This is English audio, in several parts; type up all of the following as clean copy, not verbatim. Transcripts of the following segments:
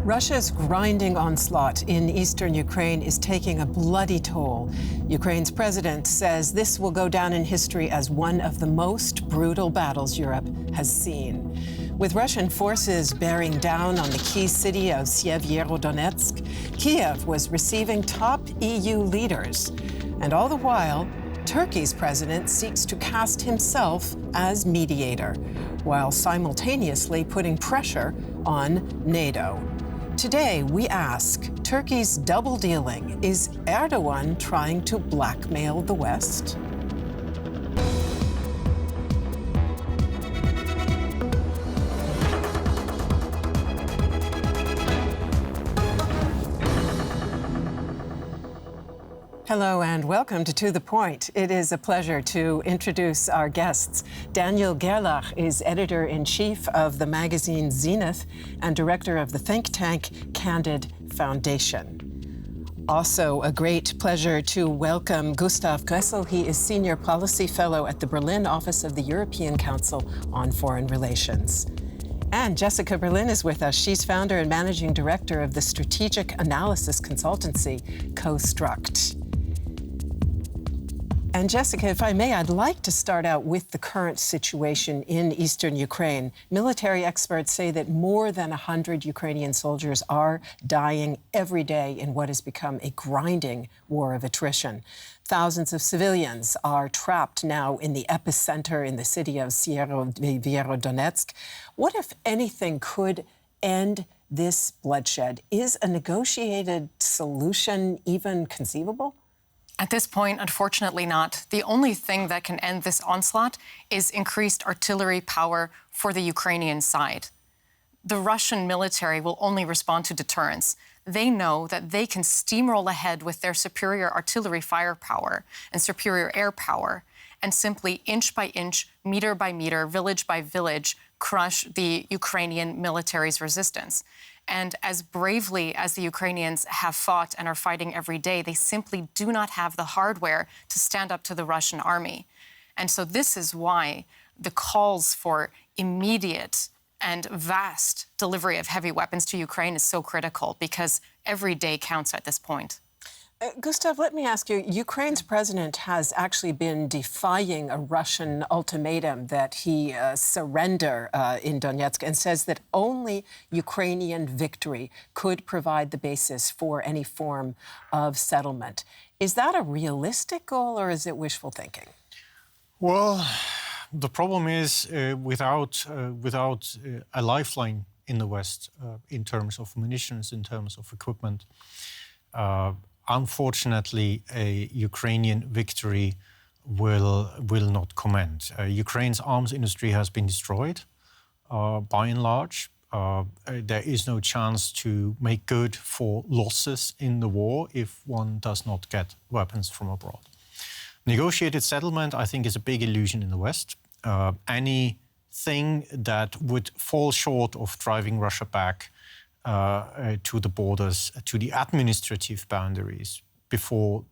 Russia's grinding onslaught in eastern Ukraine is taking a bloody toll. Ukraine's president says this will go down in history as one of the most brutal battles Europe has seen. With Russian forces bearing down on the key city of Sjewjerodonezk, Kyiv was receiving top EU leaders. And all the while, Turkey's president seeks to cast himself as mediator, while simultaneously putting pressure on NATO. Today, we ask, Turkey's double dealing, is Erdogan trying to blackmail the West? Hello and welcome to The Point. It is a pleasure to introduce our guests. Daniel Gerlach is editor-in-chief of the magazine Zenith and director of the think tank Candid Foundation. Also, a great pleasure to welcome Gustav Gressel. He is senior policy fellow at the Berlin office of the European Council on Foreign Relations. And Jessica Berlin is with us. She's founder and managing director of the strategic analysis consultancy Construct. And Jessica, if I may, I'd like to start out with the current situation in eastern Ukraine. Military experts say that more than 100 Ukrainian soldiers are dying every day in what has become a grinding war of attrition. Thousands of civilians are trapped now in the epicenter in the city of Sjewjerodonezk. What, if anything, could end this bloodshed? Is a negotiated solution even conceivable? At this point, unfortunately not. The only thing that can end this onslaught is increased artillery power for the Ukrainian side. The Russian military will only respond to deterrence. They know that they can steamroll ahead with their superior artillery firepower and superior air power and simply inch by inch, meter by meter, village by village, crush the Ukrainian military's resistance. And as bravely as the Ukrainians have fought and are fighting every day, they simply do not have the hardware to stand up to the Russian army. And so this is why the calls for immediate and vast delivery of heavy weapons to Ukraine is so critical, because every day counts at this point. Gustav, let me ask you, Ukraine's president has actually been defying a Russian ultimatum that he surrender in Donetsk, and says that only Ukrainian victory could provide the basis for any form of settlement. Is that a realistic goal, or is it wishful thinking? Well, the problem is without a lifeline in the West, in terms of munitions, in terms of equipment, unfortunately, a Ukrainian victory will not commence. Ukraine's arms industry has been destroyed, by and large. There is no chance to make good for losses in the war if one does not get weapons from abroad. Negotiated settlement, I think, is a big illusion in the West. Anything that would fall short of driving Russia back to the borders, to the administrative boundaries before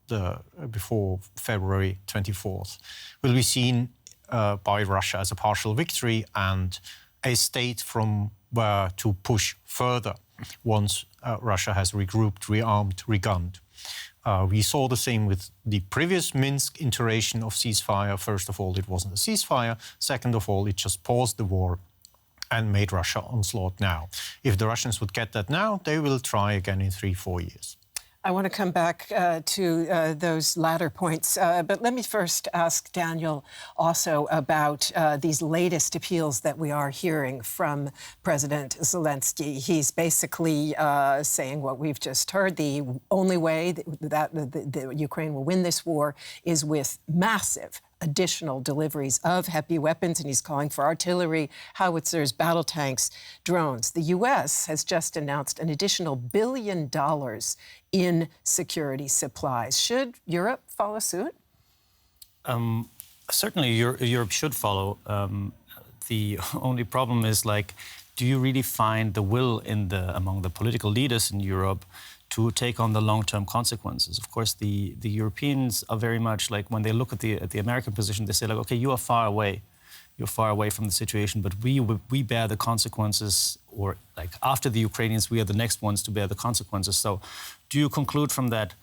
February 24th, will be seen by Russia as a partial victory and a state from where to push further once Russia has regrouped, rearmed, regunned. We saw the same with the previous Minsk iteration of ceasefire. First of all, it wasn't a ceasefire. Second of all, it just paused the war and made Russia onslaught now. If the Russians would get that now, they will try again in 3-4 years. I want to come back to those latter points, but let me first ask Daniel also about these latest appeals that we are hearing from President Zelensky. He's basically saying what we've just heard: the only way that Ukraine will win this war is with massive additional deliveries of heavy weapons, and he's calling for artillery, howitzers, battle tanks, drones. The U.S. has just announced an additional $1 billion in security supplies. Should Europe follow suit? Certainly, Europe should follow. The only problem is, do you really find the will among the political leaders in Europe to take on the long-term consequences? Of course, the Europeans are very much when they look at the American position, they say, okay, you are far away. you're far away from the situation, but we bear the consequences, or like after the Ukrainians, we are the next ones to bear the consequences. So do you conclude from that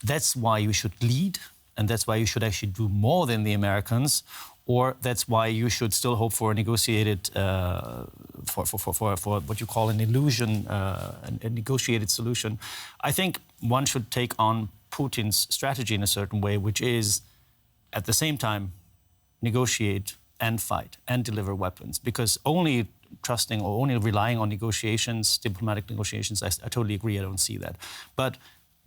that's why you should lead, and that's why you should actually do more than the Americans, or that's why you should still hope for a negotiated, for what you call an illusion, a negotiated solution? I think one should take on Putin's strategy in a certain way, which is at the same time negotiate and fight and deliver weapons, because only trusting or only relying on negotiations, diplomatic negotiations, I totally agree, I don't see that. But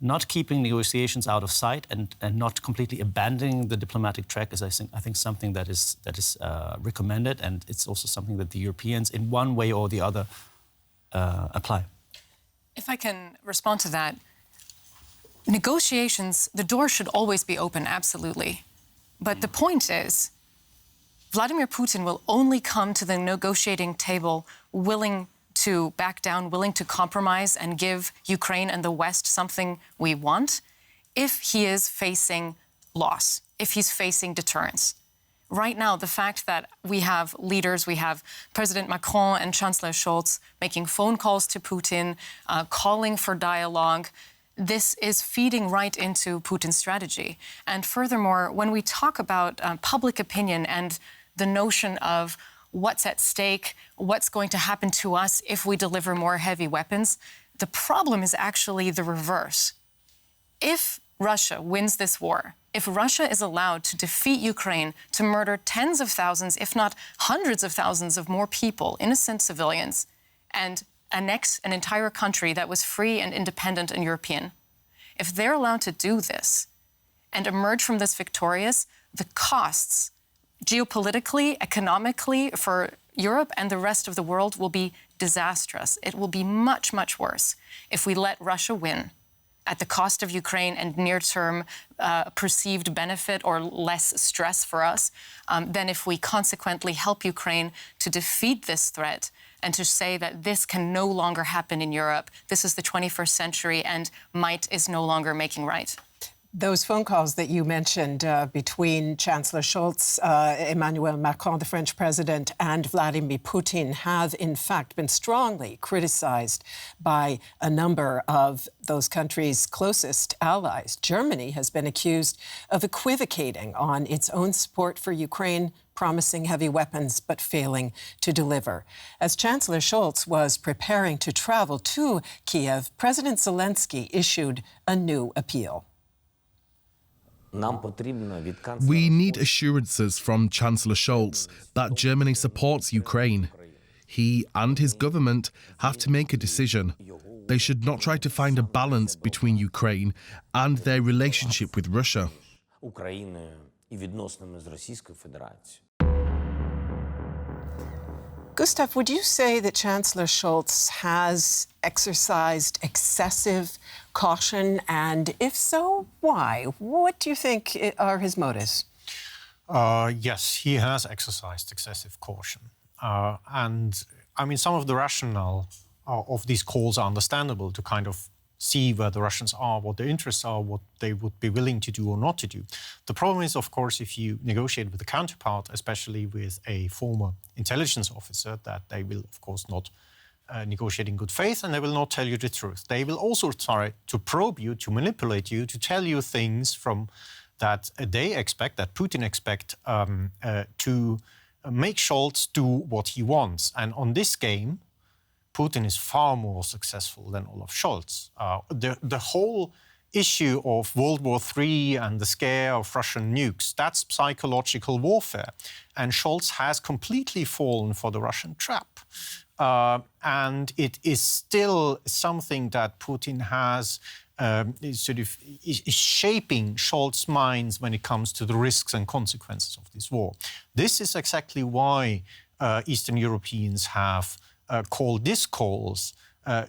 not keeping negotiations out of sight and not completely abandoning the diplomatic track is, I think something that is recommended, and it's also something that the Europeans, in one way or the other, apply. If I can respond to that, negotiations, the door should always be open, absolutely. But the point is, Vladimir Putin will only come to the negotiating table willing to back down, willing to compromise and give Ukraine and the West something we want if he is facing loss, if he's facing deterrence. Right now, the fact that we have leaders, we have President Macron and Chancellor Scholz making phone calls to Putin, calling for dialogue, this is feeding right into Putin's strategy. And furthermore, when we talk about public opinion and the notion of what's at stake, what's going to happen to us if we deliver more heavy weapons, the problem is actually the reverse. If Russia wins this war, if Russia is allowed to defeat Ukraine, to murder tens of thousands, if not hundreds of thousands of more people, innocent civilians, and annex an entire country that was free and independent and European, if they're allowed to do this and emerge from this victorious, the costs geopolitically, economically, for Europe and the rest of the world will be disastrous. It will be much, much worse if we let Russia win at the cost of Ukraine and near-term perceived benefit or less stress for us, than if we consequently help Ukraine to defeat this threat and to say that this can no longer happen in Europe. This is the 21st century and might is no longer making right. Those phone calls that you mentioned between Chancellor Scholz, Emmanuel Macron, the French president, and Vladimir Putin have, in fact, been strongly criticized by a number of those countries' closest allies. Germany has been accused of equivocating on its own support for Ukraine, promising heavy weapons but failing to deliver. As Chancellor Scholz was preparing to travel to Kyiv, President Zelensky issued a new appeal. We need assurances from Chancellor Scholz that Germany supports Ukraine. He and his government have to make a decision. They should not try to find a balance between Ukraine and their relationship with Russia. Gustav, would you say that Chancellor Scholz has exercised excessive caution? And if so, why? What do you think are his motives? Yes, he has exercised excessive caution. And, I mean, some of the rationale of these calls are understandable, to kind of see where the Russians are, what their interests are, what they would be willing to do or not to do. The problem is, of course, if you negotiate with a counterpart, especially with a former intelligence officer, that they will, of course, not negotiate in good faith, and they will not tell you the truth. They will also try to probe you, to manipulate you, to tell you things from that they expect, that Putin expect, to make Scholz do what he wants. And on this game, Putin is far more successful than Olaf Scholz. The whole issue of World War III and the scare of Russian nukes, that's psychological warfare. And Scholz has completely fallen for the Russian trap. And it is still something that Putin has is shaping Scholz's minds when it comes to the risks and consequences of this war. This is exactly why Eastern Europeans have called these calls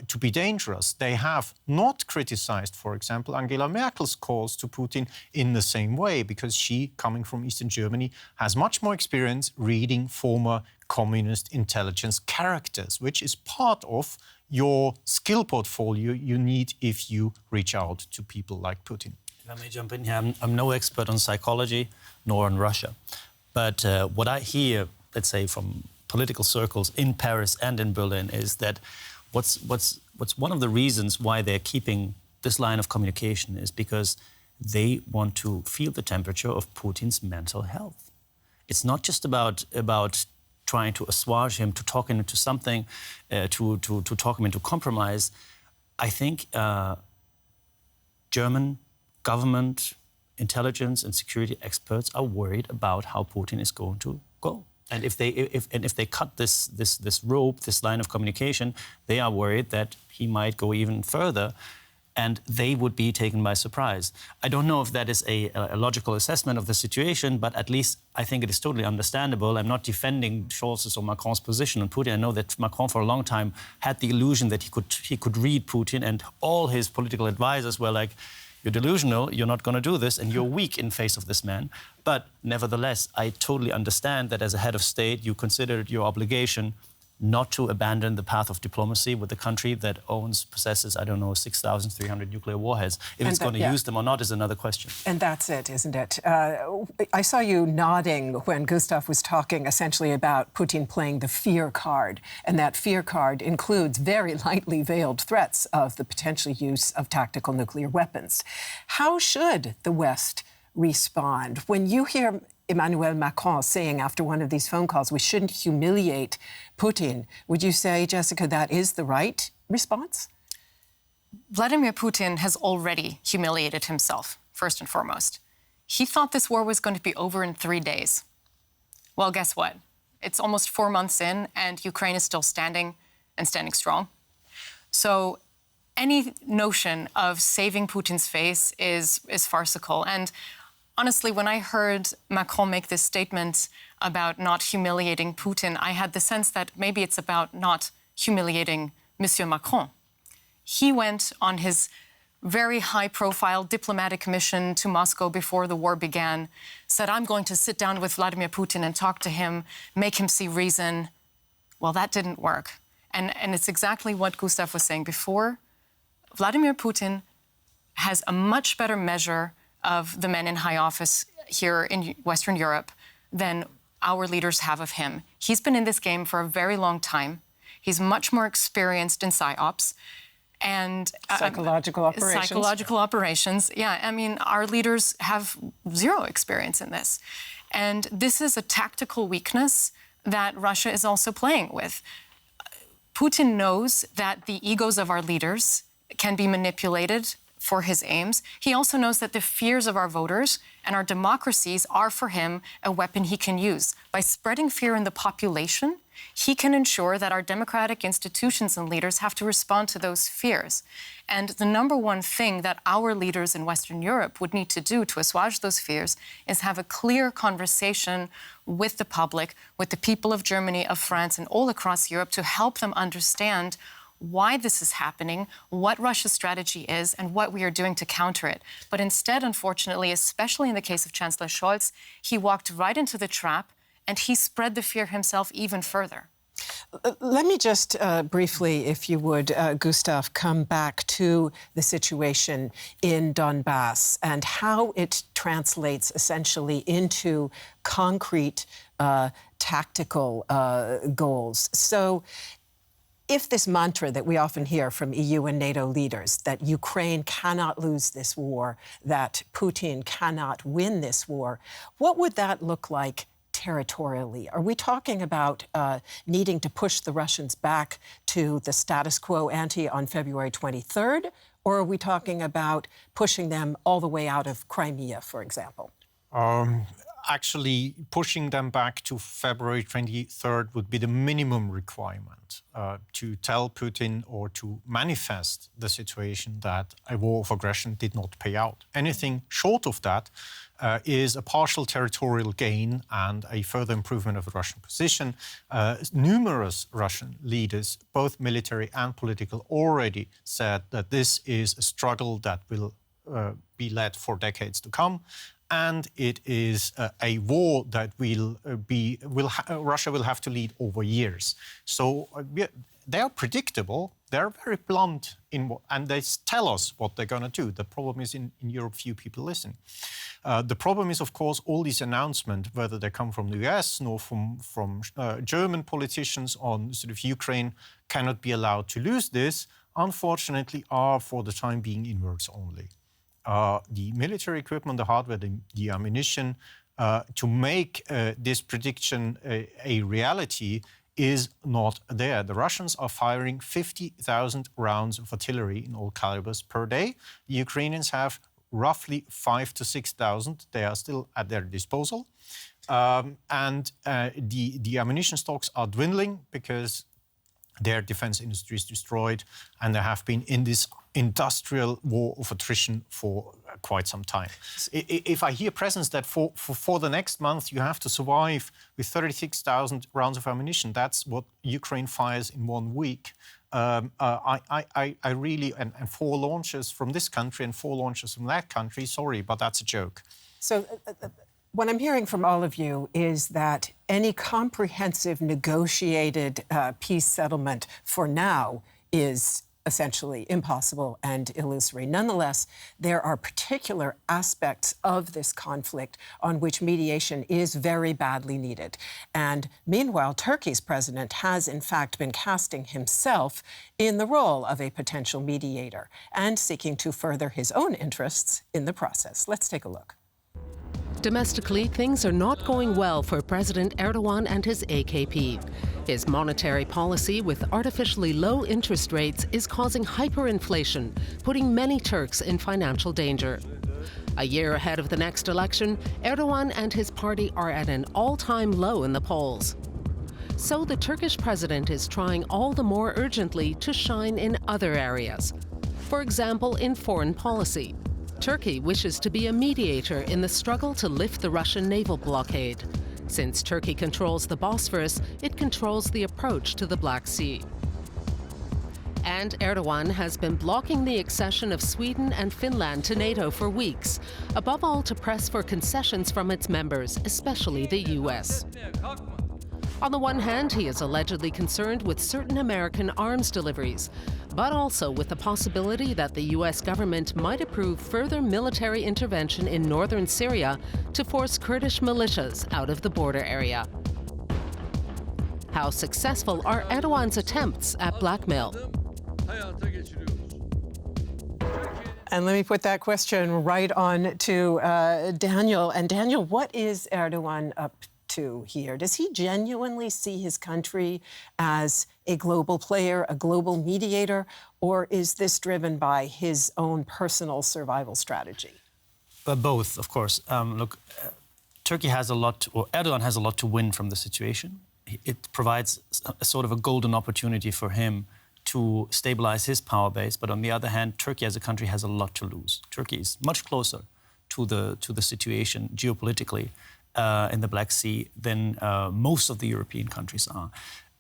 to be dangerous. They have not criticized, for example, Angela Merkel's calls to Putin in the same way, because she, coming from Eastern Germany, has much more experience reading former communist intelligence characters, which is part of your skill portfolio you need if you reach out to people like Putin. If I may jump in here, I'm no expert on psychology nor on Russia. But what I hear, let's say, from political circles in Paris and in Berlin is that what's one of the reasons why they're keeping this line of communication is because they want to feel the temperature of Putin's mental health. It's not just about trying to assuage him, to talk him into something, to talk him into compromise. I think German government, intelligence and security experts are worried about how Putin is going to go. And if they cut this rope, this line of communication, they are worried that he might go even further, and they would be taken by surprise. I don't know if that is a logical assessment of the situation, but at least I think it is totally understandable. I'm not defending Scholz's or Macron's position on Putin. I know that Macron for a long time had the illusion that he could read Putin, and all his political advisors were like, "You're delusional, you're not going to do this, and you're weak in face of this man." But nevertheless, I totally understand that as a head of state, you consider it your obligation not to abandon the path of diplomacy with a country that possesses, I don't know, 6,300 nuclear warheads. If it's going to use them or not is another question. And that's it, isn't it? I saw you nodding when Gustav was talking essentially about Putin playing the fear card. And that fear card includes very lightly veiled threats of the potential use of tactical nuclear weapons. How should the West respond? When you hear Emmanuel Macron saying after one of these phone calls, we shouldn't humiliate Putin, would you say, Jessica, that is the right response? Vladimir Putin has already humiliated himself, first and foremost. He thought this war was going to be over in 3 days. Well, guess what? It's almost 4 months in, and Ukraine is still standing and standing strong. So any notion of saving Putin's face is farcical. And honestly, when I heard Macron make this statement about not humiliating Putin, I had the sense that maybe it's about not humiliating Monsieur Macron. He went on his very high-profile diplomatic mission to Moscow before the war began, said, "I'm going to sit down with Vladimir Putin and talk to him, make him see reason." Well, that didn't work. And it's exactly what Gustav was saying before. Vladimir Putin has a much better measure of the men in high office here in Western Europe than our leaders have of him. He's been in this game for a very long time. He's much more experienced in psy-ops and psychological operations. Psychological operations. Yeah, I mean, our leaders have zero experience in this. And this is a tactical weakness that Russia is also playing with. Putin knows that the egos of our leaders can be manipulated for his aims. He also knows that the fears of our voters and our democracies are for him a weapon he can use. By spreading fear in the population, he can ensure that our democratic institutions and leaders have to respond to those fears. And the number one thing that our leaders in Western Europe would need to do to assuage those fears is have a clear conversation with the public, with the people of Germany, of France, and all across Europe to help them understand why this is happening, what Russia's strategy is, and what we are doing to counter it. But instead, unfortunately, especially in the case of Chancellor Scholz, he walked right into the trap and he spread the fear himself even further. Let me just briefly, if you would, Gustav, come back to the situation in Donbass and how it translates essentially into concrete tactical goals. So if this mantra that we often hear from EU and NATO leaders, that Ukraine cannot lose this war, that Putin cannot win this war, what would that look like territorially? Are we talking about needing to push the Russians back to the status quo ante on February 23rd? Or are we talking about pushing them all the way out of Crimea, for example? Actually, pushing them back to February 23rd would be the minimum requirement to tell Putin or to manifest the situation that a war of aggression did not pay out. Anything short of that is a partial territorial gain and a further improvement of the Russian position. Numerous Russian leaders, both military and political, already said that this is a struggle that will be led for decades to come. And it is a war that Russia will have to lead over years. So they are predictable, they're very blunt and they tell us what they're going to do. The problem is in Europe, few people listen. The problem is, of course, all these announcements, whether they come from the US nor from German politicians on sort of Ukraine cannot be allowed to lose this, unfortunately, are for the time being in words only. The military equipment, the hardware, the ammunition, to make this prediction a reality is not there. The Russians are firing 50,000 rounds of artillery in all calibers per day. The Ukrainians have roughly 5,000 to 6,000. They are still at their disposal. The ammunition stocks are dwindling because their defense industry is destroyed, and they have been in this industrial war of attrition for quite some time. If I hear presence that for the next month you have to survive with 36,000 rounds of ammunition, that's what Ukraine fires in 1 week. I really, and 4 launches from this country and 4 launches from that country, sorry, but that's a joke. So what I'm hearing from all of you is that any comprehensive negotiated peace settlement for now is essentially impossible and illusory. Nonetheless, there are particular aspects of this conflict on which mediation is very badly needed. And meanwhile, Turkey's president has in fact been casting himself in the role of a potential mediator and seeking to further his own interests in the process. Let's take a look. Domestically, things are not going well for President Erdogan and his AKP. His monetary policy with artificially low interest rates is causing hyperinflation, putting many Turks in financial danger. A year ahead of the next election, Erdogan and his party are at an all-time low in the polls. So the Turkish president is trying all the more urgently to shine in other areas. For example, in foreign policy. Turkey wishes to be a mediator in the struggle to lift the Russian naval blockade. Since Turkey controls the Bosphorus, it controls the approach to the Black Sea. And Erdogan has been blocking the accession of Sweden and Finland to NATO for weeks, above all to press for concessions from its members, especially the US. On the one hand, he is allegedly concerned with certain American arms deliveries, but also with the possibility that the US government might approve further military intervention in northern Syria to force Kurdish militias out of the border area. How successful are Erdogan's attempts at blackmail? And let me put that question right on to Daniel. And Daniel, what is Erdogan up to here? Does he genuinely see his country as a global player, a global mediator, or is this driven by his own personal survival strategy? Both, of course. Look, Turkey has a lot, or Erdogan has a lot to win from the situation. It provides a sort of a golden opportunity for him to stabilize his power base. But on the other hand, Turkey as a country has a lot to lose. Turkey is much closer to the situation geopolitically in the Black Sea than most of the European countries are.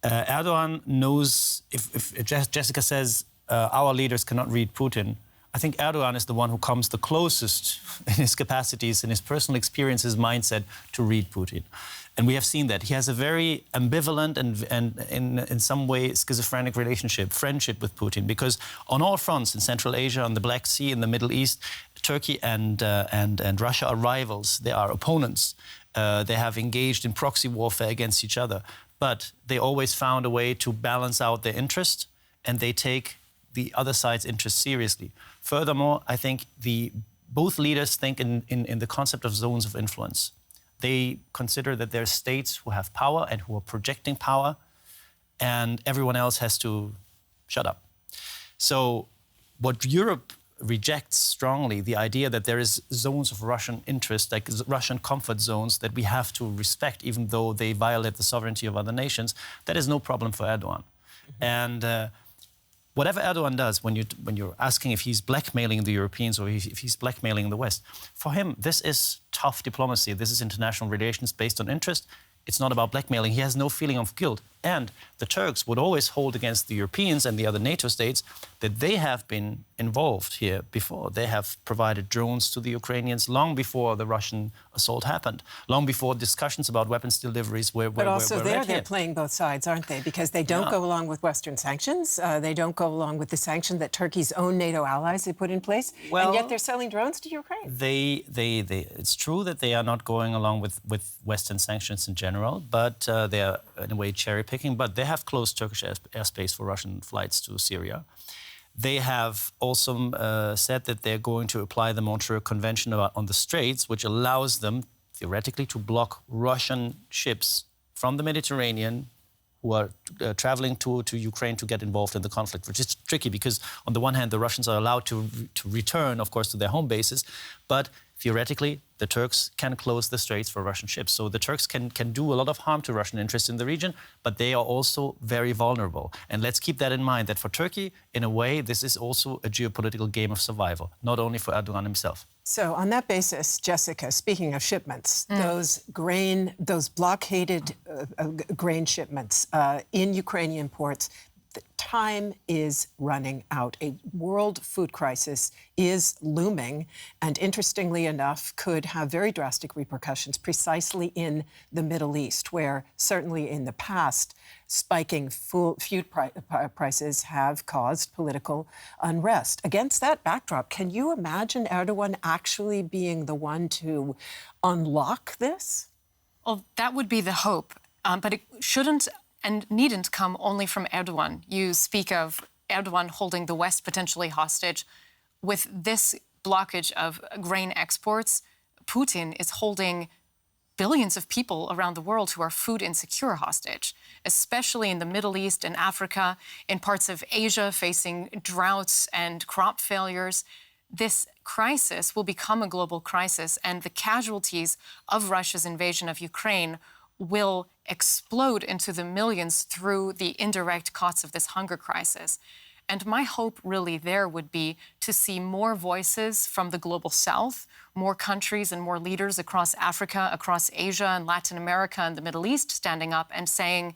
Erdogan knows, if Jessica says our leaders cannot read Putin, I think Erdogan is the one who comes the closest in his capacities, in his personal experiences, mindset to read Putin. And we have seen that. He has a very ambivalent and in some way schizophrenic friendship with Putin, because on all fronts, in Central Asia, on the Black Sea, in the Middle East, Turkey and Russia are rivals. They are opponents. They have engaged in proxy warfare against each other. But they always found a way to balance out their interest, and they take the other side's interest seriously. Furthermore, I think both leaders think in the concept of zones of influence. They consider that there are states who have power and who are projecting power, and everyone else has to shut up. So what Europe rejects strongly, the idea that there is zones of Russian interest, like Russian comfort zones that we have to respect, even though they violate the sovereignty of other nations, that is no problem for Erdogan. Mm-hmm. And whatever Erdogan does, when you're asking if he's blackmailing the Europeans or if he's blackmailing the West, for him, this is tough diplomacy. This is international relations based on interest. It's not about blackmailing. He has no feeling of guilt. And the Turks would always hold against the Europeans and the other NATO states that they have been involved here before. They have provided drones to the Ukrainians long before the Russian assault happened, long before discussions about weapons deliveries were But also were they're playing both sides, aren't they? Because they don't go along with Western sanctions. They don't go along with the sanction that Turkey's own NATO allies have put in place. Well, and yet they're selling drones to Ukraine. It's true that they are not going along with Western sanctions in general, but they are in a way cherry-picking. But they have closed Turkish airspace for Russian flights to Syria. They have also said that they're going to apply the Montreux Convention on the Straits, which allows them, theoretically, to block Russian ships from the Mediterranean who are traveling to Ukraine to get involved in the conflict, which is tricky because, on the one hand, the Russians are allowed to return, of course, to their home bases, but theoretically, the Turks can close the straits for Russian ships. So the Turks can do a lot of harm to Russian interests in the region, but they are also very vulnerable. And let's keep that in mind, that for Turkey, in a way, this is also a geopolitical game of survival, not only for Erdogan himself. So on that basis, Jessica, speaking of shipments, those blockaded grain shipments in Ukrainian ports, the time is running out. A world food crisis is looming and, interestingly enough, could have very drastic repercussions precisely in the Middle East, where certainly in the past, spiking food prices have caused political unrest. Against that backdrop, can you imagine Erdogan actually being the one to unlock this? Well, that would be the hope, but it shouldn't and needn't come only from Erdogan. You speak of Erdogan holding the West potentially hostage. With this blockage of grain exports, Putin is holding billions of people around the world who are food insecure hostage, especially in the Middle East and Africa, in parts of Asia facing droughts and crop failures. This crisis will become a global crisis, and the casualties of Russia's invasion of Ukraine will explode into the millions through the indirect costs of this hunger crisis. And my hope really there would be to see more voices from the global south, more countries and more leaders across Africa, across Asia and Latin America and the Middle East standing up and saying,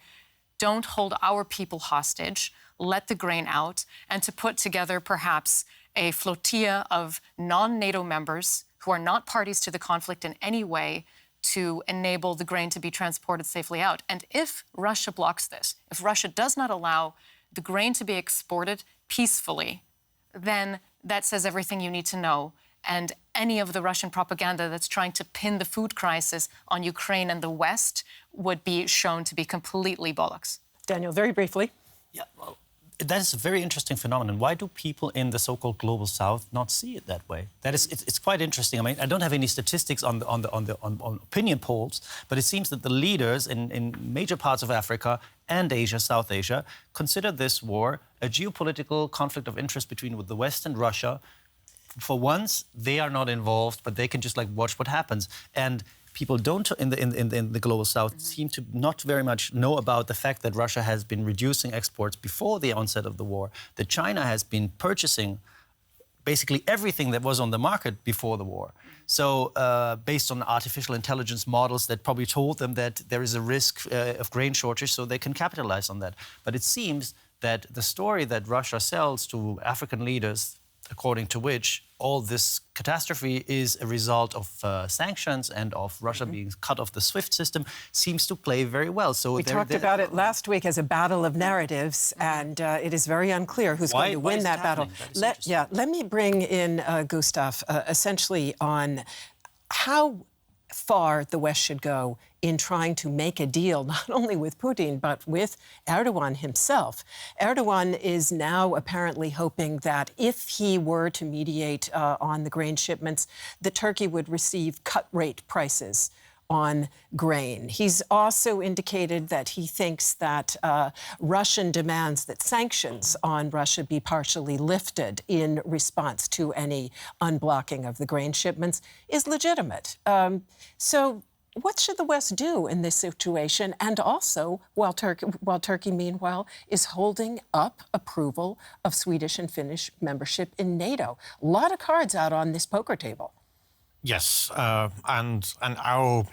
don't hold our people hostage, let the grain out, and to put together perhaps a flotilla of non-NATO members who are not parties to the conflict in any way to enable the grain to be transported safely out. And if Russia blocks this, if Russia does not allow the grain to be exported peacefully, then that says everything you need to know. And any of the Russian propaganda that's trying to pin the food crisis on Ukraine and the West would be shown to be completely bollocks. Daniel, very briefly. Yeah, well, that is a very interesting phenomenon. Why do people in the so-called global South not see it that way? That is, it's quite interesting. I mean, I don't have any statistics on opinion polls, but it seems that the leaders in major parts of Africa and Asia, South Asia, consider this war a geopolitical conflict of interest between the West and Russia. For once, they are not involved, but they can just watch what happens. And people don't in the global South seem to not very much know about the fact that Russia has been reducing exports before the onset of the war, that China has been purchasing basically everything that was on the market before the war. So based on artificial intelligence models that probably told them that there is a risk of grain shortage, so they can capitalize on that. But it seems that the story that Russia sells to African leaders, according to which all this catastrophe is a result of sanctions and of Russia being cut off the SWIFT system, seems to play very well. So we talked about it last week as a battle of narratives, and it is very unclear who's going to win that battle. Let me bring in Gustav, essentially on how far the West should go in trying to make a deal, not only with Putin, but with Erdogan himself. Erdogan is now apparently hoping that if he were to mediate on the grain shipments, that Turkey would receive cut-rate prices on grain. He's also indicated that he thinks that Russian demands that sanctions on Russia be partially lifted in response to any unblocking of the grain shipments is legitimate. So what should the West do in this situation? And also, while Turkey, meanwhile, is holding up approval of Swedish and Finnish membership in NATO. A lot of cards out on this poker table. Yes, and our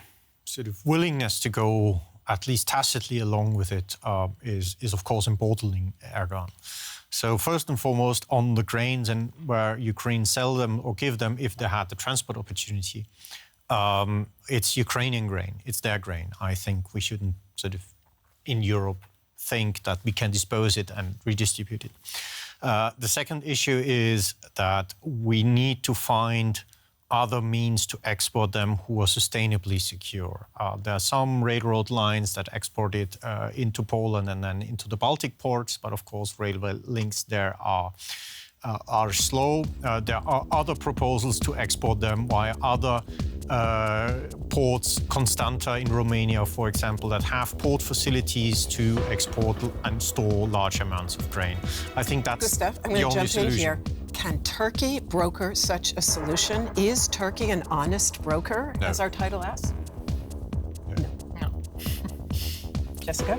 sort of willingness to go at least tacitly along with it, is of course emboldening Erdogan. So first and foremost, on the grains and where Ukraine sell them or give them, if they had the transport opportunity, it's Ukrainian grain. It's their grain. I think we shouldn't sort of, in Europe, think that we can dispose it and redistribute it. The second issue is that we need to find other means to export them who are sustainably secure. There are some railroad lines that export it into Poland and then into the Baltic ports, but of course railway links there are slow. There are other proposals to export them via other ports, Constanta in Romania, for example, that have port facilities to export and store large amounts of grain. I think that's Gustav, I'm the going to only jump in solution. here. Can Turkey broker such a solution? Is Turkey an honest broker, No. as our title asks? No. Jessica?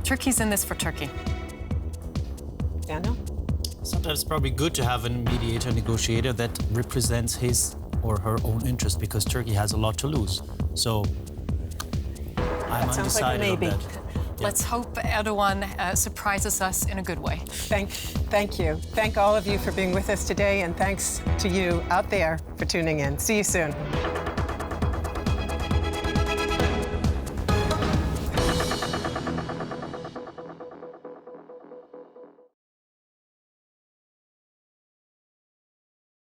Turkey's in this for Turkey. Daniel? Sometimes it's probably good to have a mediator, negotiator that represents his or her own interest, because Turkey has a lot to lose. So I'm sounds like a undecided on maybe. that. Let's hope Erdogan surprises us in a good way. Thank you. Thank all of you for being with us today, and thanks to you out there for tuning in. See you soon.